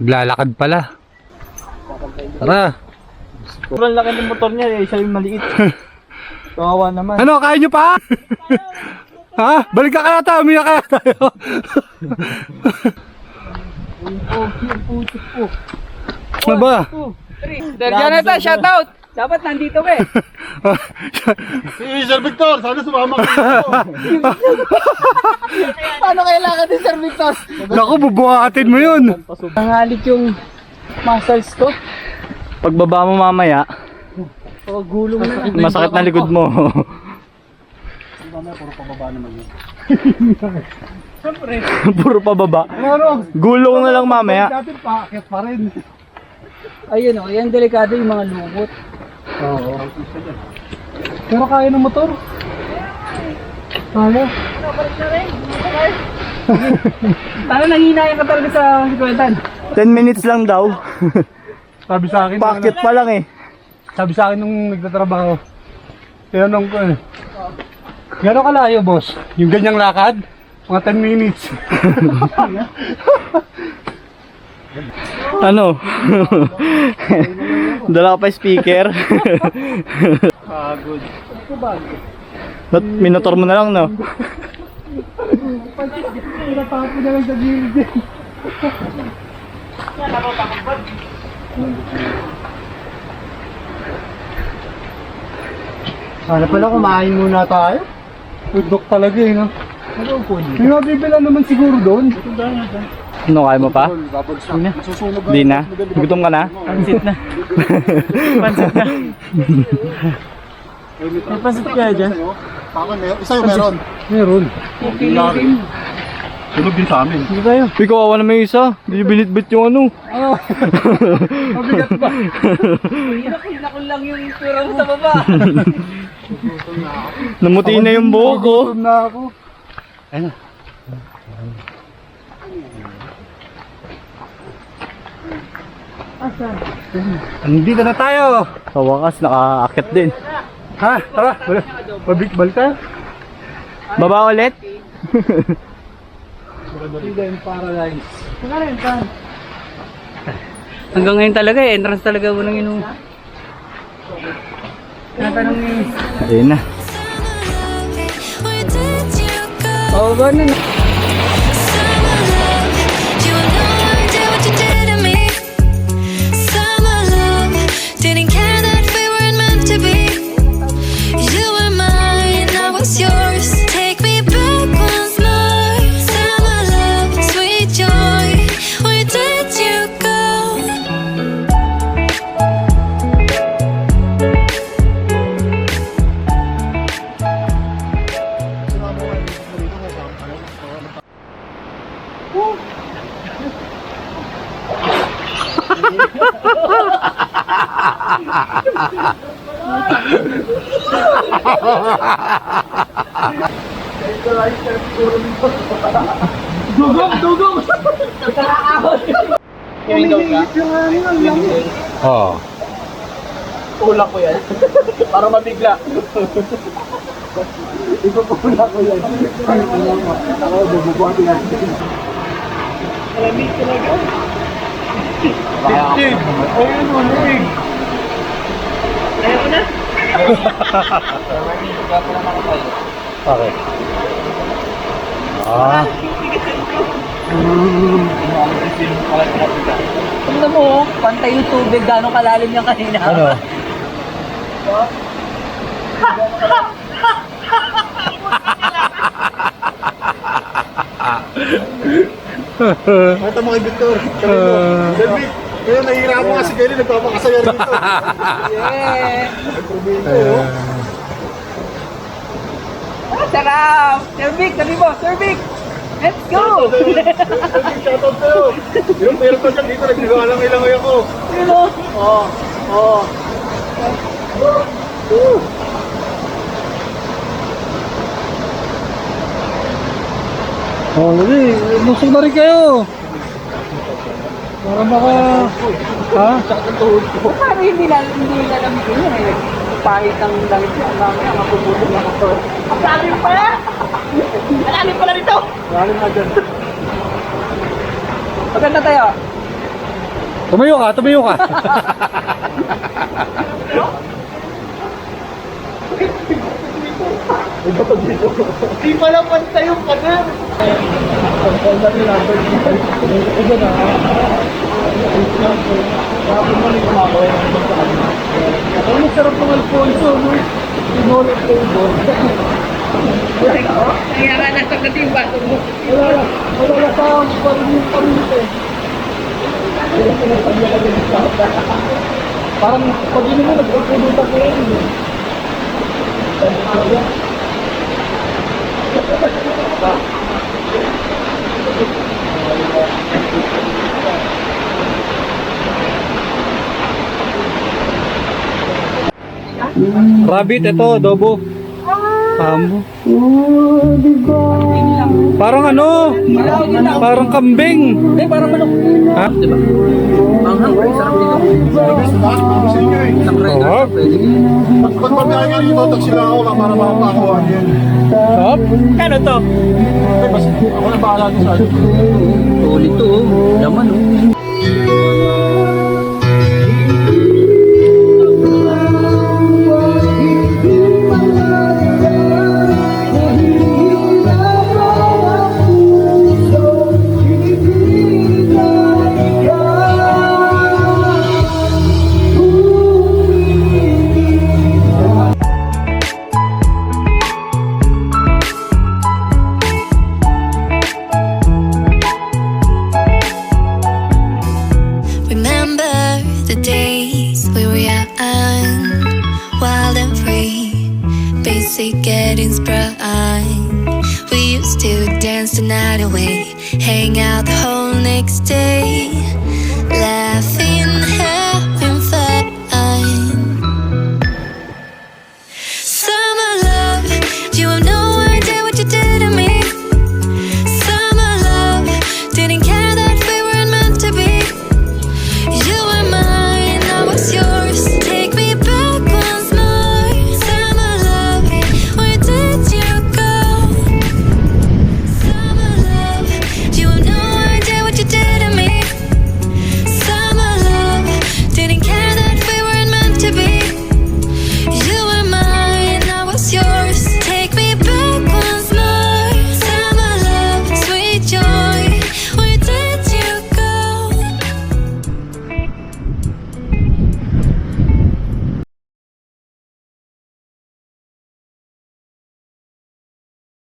Naglalakad pala. Tara. Sobrang laki ng motor niya eh, siya yung maliit. Kawawa naman. Ano, kaya nyo pa? Ha? Balik ka kaya tayo, umiyak kaya tayo. Ano ba? Sir Jonathan, shoutout! Dapat nandito ka eh. Si Sir Victor, sana sumama ka dito. Paano kailangan din Sir Victor? Naku, bubuhatin mo yun. Nangalit yung muscles ko. Pagbaba mo mamaya, Gulong na lang. masakit na likod mo. Siyempre. Puro pababa. Ano? Gulong na lang mamaya. Natin pa, akit pa rin. Ayun o, yan delikado yung mga lumot. Oo. Pero kaya ng motor. Kaya. Paano nanginayang ka talaga sa sikwetan? 10 minutes lang daw. Sabi sa akin, Pakit pa lang eh. sabi sa akin nung nagtatrabaho, tinanong ko eh, gano'n kalayo boss? Yung ganyang lakad? Mga 10 minutes. Ano? Dala ka pa speaker. Pagod. Ba't minotor mo na lang, no? Pinatapo na lang sa gilid eh. Sana pala kumain muna tayo. Udok talaga eh, no? May mabibila naman siguro doon. Ano, kaya mo pa? Di na? Gutom ka na? Pansit na. Pansit na. May pansit kaya dyan? Isa yung meron. Meron. Tulog din sa amin. Hindi tayo. Uy, kawawa naman yung isa. Hindi binitbit yung ano. Mabigat ba? Hinakul lang yung pera mo sa baba. Namuti na yung buhok ko. Gutom na ako. Ayun na. Nandito na tayo. Sa wakas, nakaakit din. Ha? Tara. Balik tayo. Baba ulit? Hidden Paradise. Hanggang ngayon talaga eh, entrance talaga unang inu. Tinatanong ni... Ayun na. Oo, ganun. Dugong! Yung daw ka? Oo. Tulak ko yan. Para mabigla. Ipapula ko yan. Ako, bububuhatin natin. Malamig talaga. Ayun, ulig. Ayaw ko na. Okay. Ah. Tingnan mo, pantay yung tubig, gano'ng kalalim yan kanina. Ano? Ito mga Victor. David, kaya nahihirapan kasi kayo nagpapakasaya rito. Yeah! Nagprobito. Sarap! Sir Vic, sabi mo, Sir Vic! Let's go! Shoutout sa'yo. Yung meron ko dyan dito, nagsigalang-ilangoy ako. Sino? Oo. Oo. Oh, hindi. Lusog na rin kayo. Para baka... Ha? Paano hindi lalamig yun eh? Pahit ang lamig yan. Mamaya mapuputo na ako. Ang lalim pala! Ang lalim pala nito! Lalim na dyan. Maganda tayo. Tumayo ka, tumayo ka. Di pala pantay yung kanan. Ang sarap ng Alfonso, no? Tinolet table. Kaya nga nasa katimba. Wala pa ang pamilya. Parang pag yun mo, nagpapulutan ko yan. Rabbit, ito, adobo. Tambo. Parang ano? Parang kambing. Eh, parang manok. Ha? Manghang, sarap dito. Sarap. Ba't ba kaya dito, tagsila ako lang para makakuha yan. Sarap. Ano to? Eh, basta ako na bahala doon sa akin. Ulit to, laman oh. Remember the days we were young, wild and free, basic getting sprung. We used to dance the night away, hang out the whole next day.